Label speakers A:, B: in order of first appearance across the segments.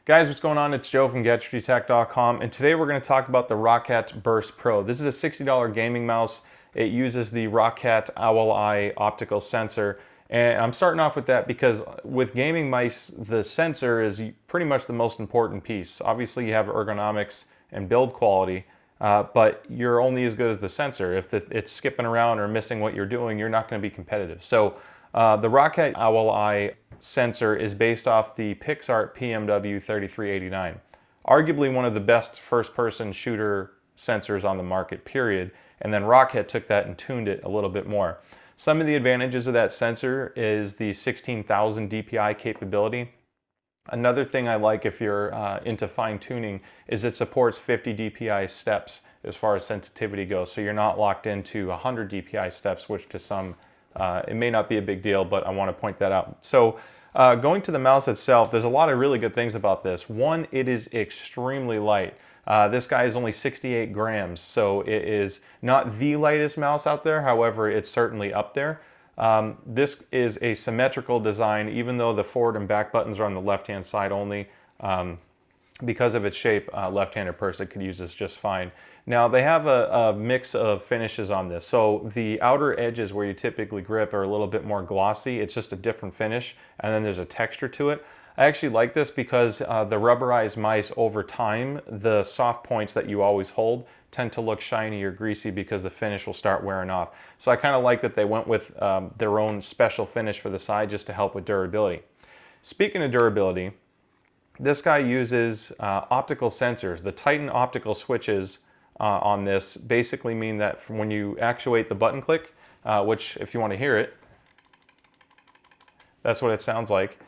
A: Guys, what's going on? It's Joe from GadgetryTech.com, and today we're going to talk about the ROCCAT Burst Pro. This is a $60 gaming mouse. It uses the ROCCAT Owl Eye optical sensor, and I'm starting off with that because with gaming mice, the sensor is pretty much the most important piece. Obviously, you have ergonomics and build quality, but you're only as good as the sensor. If it's skipping around or missing what you're doing, you're not going to be competitive. So the ROCCAT Owl Eye sensor is based off the Pixart PMW3389. Arguably one of the best first-person shooter sensors on the market, period. And then ROCCAT took that and tuned it a little bit more. Some of the advantages of that sensor is the 16,000 DPI capability. Another thing I like if you're into fine-tuning is it supports 50 DPI steps as far as sensitivity goes. So you're not locked into 100 DPI steps, which to some it may not be a big deal, but I want to point that out. So going to the mouse itself, there's a lot of really good things about this. One, it is extremely light. This guy is only 68 grams, so it is not the lightest mouse out there. However, it's certainly up there. This is a symmetrical design, even though the forward and back buttons are on the left-hand side only. Because of its shape, a left-handed person could use this just fine. Now they have a mix of finishes on this. So the outer edges where you typically grip are a little bit more glossy. It's just a different finish, and then there's a texture to it. I actually like this because the rubberized mice over time, the soft points that you always hold tend to look shiny or greasy because the finish will start wearing off. So I kind of like that they went with their own special finish for the side just to help with durability. Speaking of durability, this guy uses optical sensors. The Titan optical switches on this basically mean that from when you actuate the button click, which if you want to hear it, that's what it sounds like.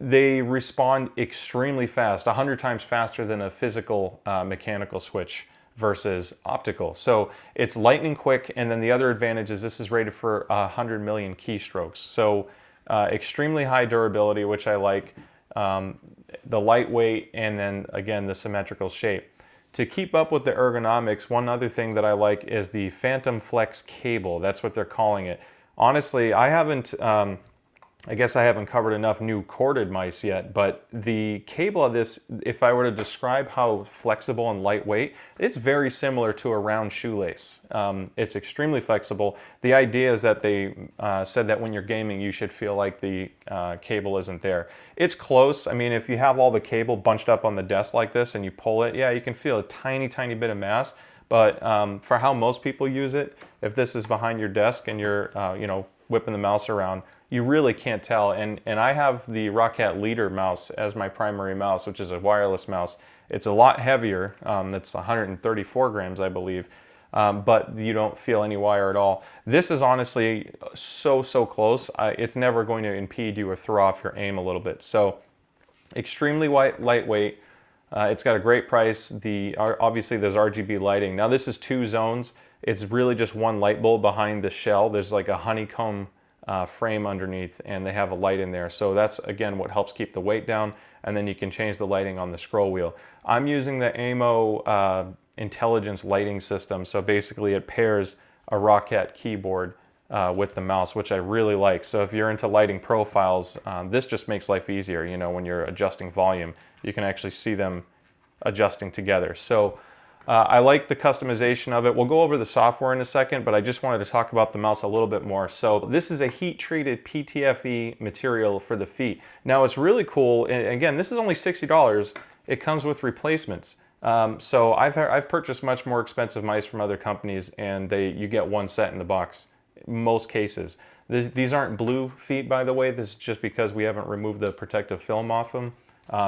A: They respond extremely fast, 100 times faster than a physical mechanical switch versus optical. So it's lightning quick, and then the other advantage is this is rated for 100 million keystrokes. So extremely high durability, which I like. The lightweight, and then again the symmetrical shape. To keep up with the ergonomics, one other thing that I like is the Phantom Flex cable. That's what they're calling it. Honestly, I guess I haven't covered enough new corded mice yet, but the cable of this, if I were to describe how flexible and lightweight, it's very similar to a round shoelace. It's extremely flexible. The idea is that they said that when you're gaming, you should feel like the cable isn't there. It's close. I mean, if you have all the cable bunched up on the desk like this and you pull it, yeah, you can feel a tiny, tiny bit of mass. But for how most people use it, if this is behind your desk and you're, you know, whipping the mouse around, you really can't tell. And I have the ROCCAT Leader mouse as my primary mouse, which is a wireless mouse. It's a lot heavier. It's 134 grams, I believe, but you don't feel any wire at all. This is honestly so close. It's never going to impede you or throw off your aim a little bit. So extremely lightweight. It's got a great price. Obviously there's RGB lighting. Now this is 2 zones. It's really just one light bulb behind the shell. There's like a honeycomb frame underneath, and they have a light in there. So that's again what helps keep the weight down, and then you can change the lighting on the scroll wheel. I'm using the AMO intelligence lighting system. So basically it pairs a ROCCAT keyboard with the mouse, which I really like. So if you're into lighting profiles, this just makes life easier. You know, when you're adjusting volume, you can actually see them adjusting together. So I like the customization of it. We'll go over the software in a second, but I just wanted to talk about the mouse a little bit more. So this is a heat-treated PTFE material for the feet. Now it's really cool. And again, this is only $60. It comes with replacements. So I've purchased much more expensive mice from other companies, and you get one set in the box in most cases. These aren't blue feet, by the way. This is just because we haven't removed the protective film off them.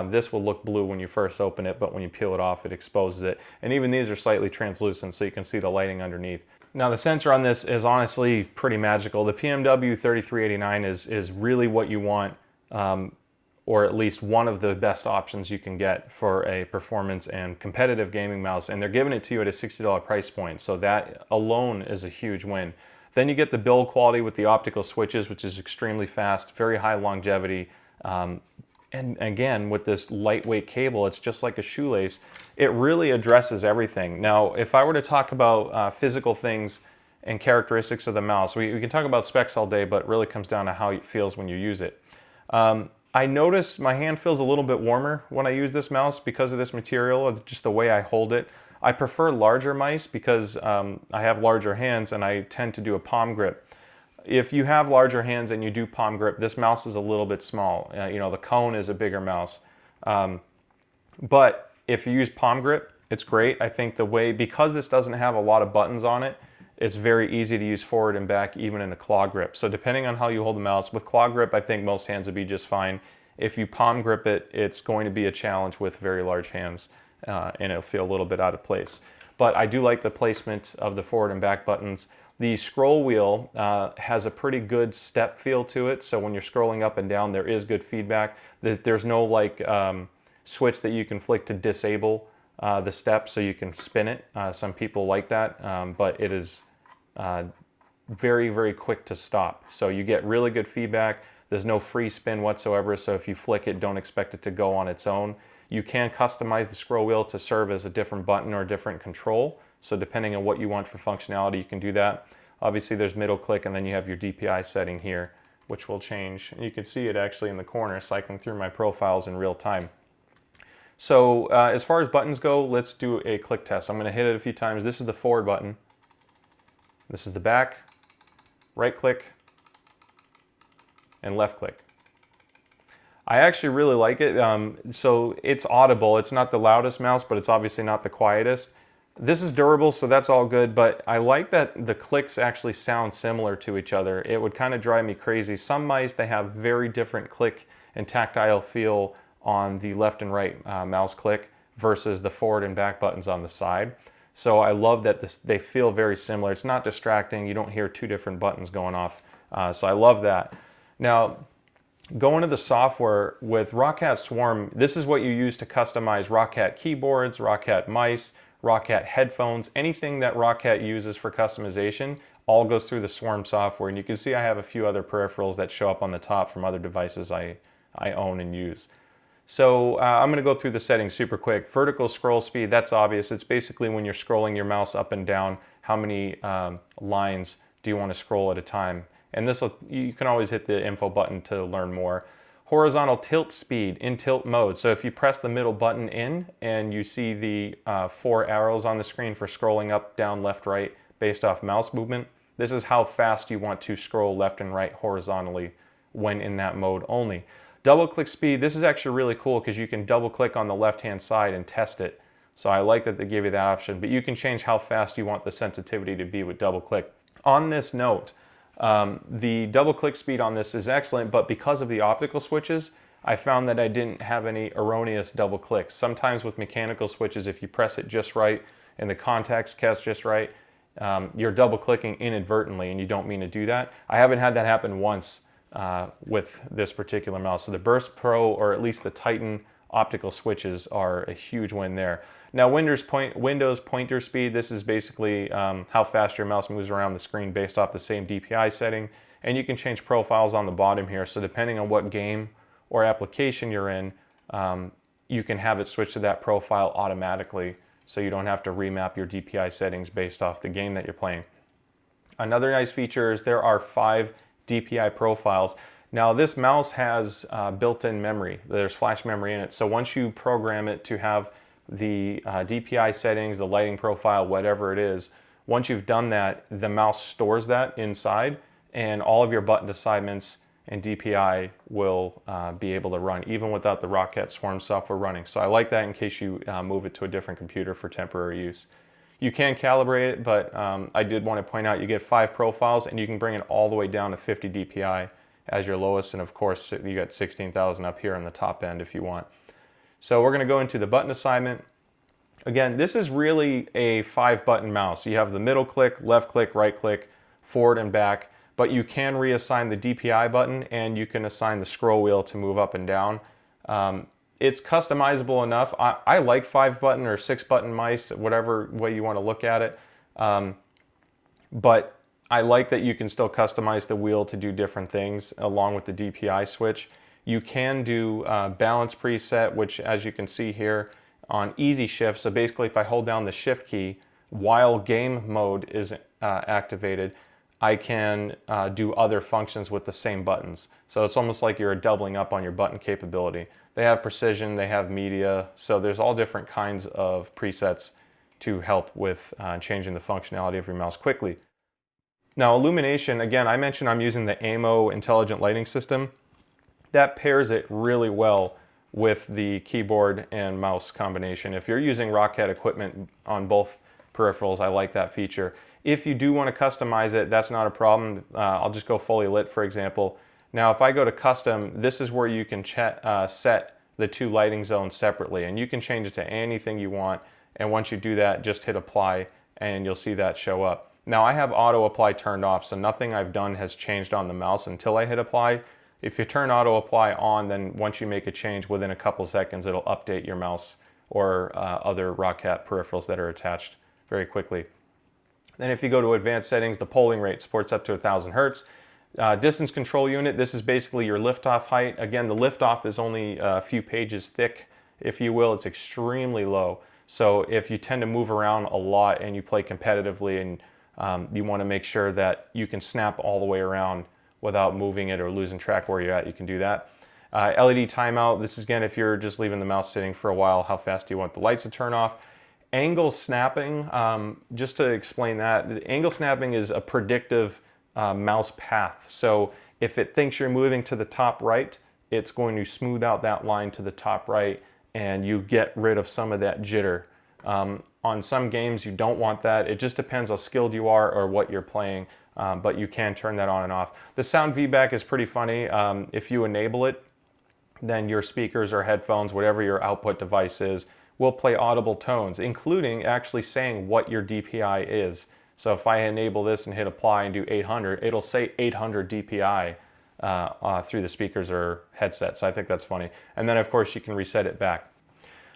A: This will look blue when you first open it, but when you peel it off, it exposes it. And even these are slightly translucent, so you can see the lighting underneath. Now the sensor on this is honestly pretty magical. The PMW3389 is really what you want, or at least one of the best options you can get for a performance and competitive gaming mouse. And they're giving it to you at a $60 price point, so that alone is a huge win. Then you get the build quality with the optical switches, which is extremely fast, very high longevity. And again, with this lightweight cable, it's just like a shoelace. It really addresses everything. Now, if I were to talk about physical things and characteristics of the mouse, we can talk about specs all day, but it really comes down to how it feels when you use it. I notice my hand feels a little bit warmer when I use this mouse because of this material, just the way I hold it. I prefer larger mice because I have larger hands and I tend to do a palm grip. If you have larger hands and you do palm grip, this mouse is a little bit small. You know, the cone is a bigger mouse. But if you use palm grip, it's great. I think the way, because this doesn't have a lot of buttons on it, it's very easy to use forward and back even in a claw grip. So depending on how you hold the mouse, with claw grip I think most hands would be just fine. If you palm grip it, it's going to be a challenge with very large hands and it'll feel a little bit out of place. But I do like the placement of the forward and back buttons. The scroll wheel has a pretty good step feel to it, so when you're scrolling up and down there is good feedback. There's no like switch that you can flick to disable the step so you can spin it. Some people like that, but it is very, very quick to stop. So you get really good feedback. There's no free spin whatsoever, so if you flick it, don't expect it to go on its own. You can customize the scroll wheel to serve as a different button or a different control. So depending on what you want for functionality, you can do that. Obviously there's middle click and then you have your DPI setting here, which will change. And you can see it actually in the corner cycling through my profiles in real time. So as far as buttons go, let's do a click test. I'm going to hit it a few times. This is the forward button. This is the back, right click, and left click. I actually really like it. So it's audible. It's not the loudest mouse, but it's obviously not the quietest. This is durable, so that's all good, but I like that the clicks actually sound similar to each other. It would kind of drive me crazy. Some mice, they have very different click and tactile feel on the left and right mouse click versus the forward and back buttons on the side. So I love that they feel very similar. It's not distracting. You don't hear two different buttons going off. So I love that. Now, going to the software with ROCCAT Swarm, this is what you use to customize ROCCAT keyboards, ROCCAT mice, ROCCAT headphones, anything that ROCCAT uses for customization all goes through the Swarm software. And you can see I have a few other peripherals that show up on the top from other devices I own and use. So I'm going to go through the settings super quick. Vertical scroll speed, that's obvious. It's basically when you're scrolling your mouse up and down, how many lines do you want to scroll at a time. And this, you can always hit the info button to learn more. Horizontal tilt speed in tilt mode. So if you press the middle button in and you see the 4 arrows on the screen for scrolling up, down, left, right based off mouse movement, this is how fast you want to scroll left and right horizontally when in that mode only. Double click speed, this is actually really cool because you can double click on the left hand side and test it. So I like that they give you that option, but you can change how fast you want the sensitivity to be with double click. On this note, the double click speed on this is excellent, but because of the optical switches, I found that I didn't have any erroneous double clicks. Sometimes with mechanical switches, if you press it just right and the contacts cast just right, you're double clicking inadvertently and you don't mean to do that. I haven't had that happen once with this particular mouse. So the Burst Pro, or at least the Titan optical switches, are a huge win there. Now Windows pointer speed, this is basically how fast your mouse moves around the screen based off the same DPI setting. And you can change profiles on the bottom here. So depending on what game or application you're in, you can have it switch to that profile automatically, so you don't have to remap your DPI settings based off the game that you're playing. Another nice feature is there are 5 DPI profiles. Now this mouse has built-in memory. There's flash memory in it. So once you program it to have the DPI settings, the lighting profile, whatever it is, once you've done that, the mouse stores that inside and all of your button assignments and DPI will be able to run even without the ROCCAT Swarm software running. So I like that in case you move it to a different computer for temporary use. You can calibrate it, but I did want to point out you get 5 profiles and you can bring it all the way down to 50 DPI as your lowest, and of course you got 16,000 up here on the top end if you want. So we're going to go into the button assignment. Again, this is really a 5-button mouse. You have the middle click, left click, right click, forward and back, but you can reassign the DPI button and you can assign the scroll wheel to move up and down. It's customizable enough. I like 5-button or 6-button mice, whatever way you want to look at it. But I like that you can still customize the wheel to do different things along with the DPI switch. You can do balance preset, which as you can see here on easy shift. So basically if I hold down the shift key while game mode is activated, I can do other functions with the same buttons. So it's almost like you're doubling up on your button capability. They have precision, they have media, so there's all different kinds of presets to help with changing the functionality of your mouse quickly. Now illumination, again, I mentioned I'm using the AMO intelligent lighting system. That pairs it really well with the keyboard and mouse combination. If you're using ROCCAT equipment on both peripherals, I like that feature. If you do want to customize it, that's not a problem. I'll just go fully lit, for example. Now, if I go to custom, this is where you can set the two lighting zones separately, and you can change it to anything you want. And once you do that, just hit apply, and you'll see that show up. Now, I have auto apply turned off, so nothing I've done has changed on the mouse until I hit apply. If you turn auto apply on, then once you make a change, within a couple seconds, it'll update your mouse or other ROCCAT peripherals that are attached very quickly. Then if you go to advanced settings, the polling rate supports up to 1000 Hertz. Distance control unit, this is basically your liftoff height. Again, the liftoff is only a few pages thick, if you will. It's extremely low. So if you tend to move around a lot and you play competitively and you want to make sure that you can snap all the way around without moving it or losing track where you're at, you can do that. LED timeout, this is again if you're just leaving the mouse sitting for a while, how fast do you want the lights to turn off. Angle snapping, just to explain that, the angle snapping is a predictive mouse path. So if it thinks you're moving to the top right, it's going to smooth out that line to the top right and you get rid of some of that jitter. On some games you don't want that. It just depends how skilled you are or what you're playing, but you can turn that on and off. The sound feedback is pretty funny. If you enable it, then your speakers or headphones, whatever your output device is, will play audible tones, including actually saying what your DPI is. So if I enable this and hit apply and do 800, it'll say 800 DPI through the speakers or headsets. So I think that's funny. And then of course you can reset it back.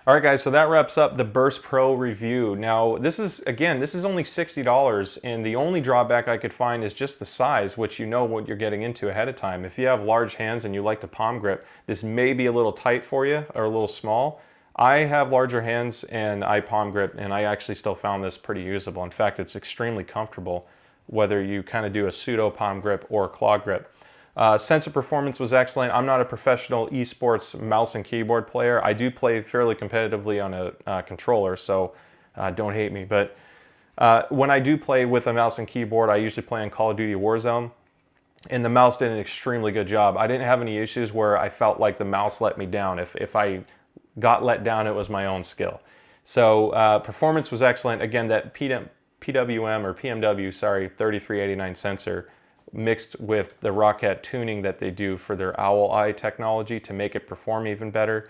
A: All right guys, so that wraps up the Burst Pro review. Now this is only $60, and the only drawback I could find is just the size, which you know what you're getting into ahead of time. If you have large hands and you like to palm grip, this may be a little tight for you or a little small. I have larger hands and I palm grip, and I actually still found this pretty usable. In fact, it's extremely comfortable whether you kind of do a pseudo palm grip or claw grip. Sensor performance was excellent. I'm not a professional esports mouse and keyboard player. I do play fairly competitively on a controller, so don't hate me. But when I do play with a mouse and keyboard, I usually play on Call of Duty Warzone, and the mouse did an extremely good job. I didn't have any issues where I felt like the mouse let me down. If I got let down, it was my own skill. So performance was excellent. Again, that PWM or PMW, sorry, 3389 sensor mixed with the ROCCAT tuning that they do for their owl eye technology to make it perform even better.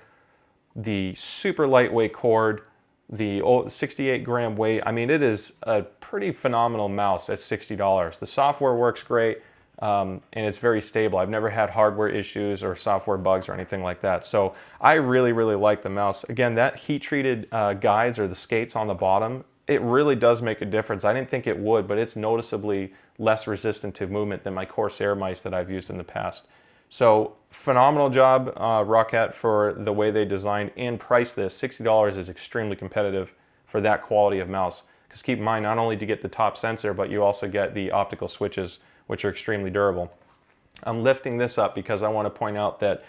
A: The super lightweight cord, the 68 gram weight, I mean, it is a pretty phenomenal mouse at $60. The software works great, and it's very stable. I've never had hardware issues or software bugs or anything like that. So I really, really like the mouse. Again, that heat-treated guides or the skates on the bottom, it really does make a difference. I didn't think it would, but it's noticeably less resistant to movement than my Corsair mice that I've used in the past. So phenomenal job, ROCCAT, for the way they designed and priced this. $60 is extremely competitive for that quality of mouse. Because keep in mind, not only do you get the top sensor, but you also get the optical switches, which are extremely durable. I'm lifting this up because I want to point out that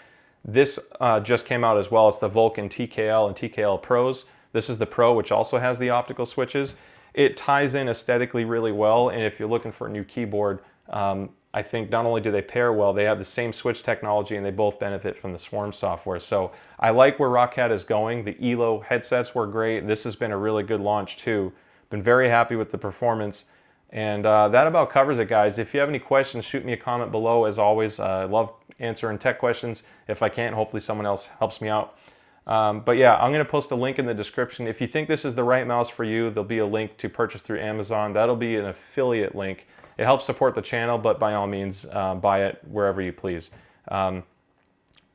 A: this just came out as well. It's the Vulcan TKL and TKL Pros. This is the Pro, which also has the optical switches. It ties in aesthetically really well, and if you're looking for a new keyboard, I think not only do they pair well, they have the same switch technology and they both benefit from the Swarm software. So I like where ROCCAT is going. The ELO headsets were great. This has been a really good launch too. Been very happy with the performance. And that about covers it, guys. If you have any questions, shoot me a comment below. As always, I love answering tech questions. If I can't, hopefully someone else helps me out. But yeah, I'm going to post a link in the description. If you think this is the right mouse for you, there'll be a link to purchase through Amazon. That'll be an affiliate link. It helps support the channel, but by all means, buy it wherever you please. Other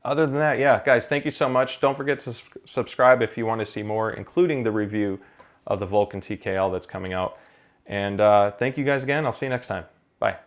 A: than that, yeah, guys, thank you so much. Don't forget to subscribe if you want to see more, including the review of the Vulcan TKL that's coming out. And thank you guys again. I'll see you next time. Bye.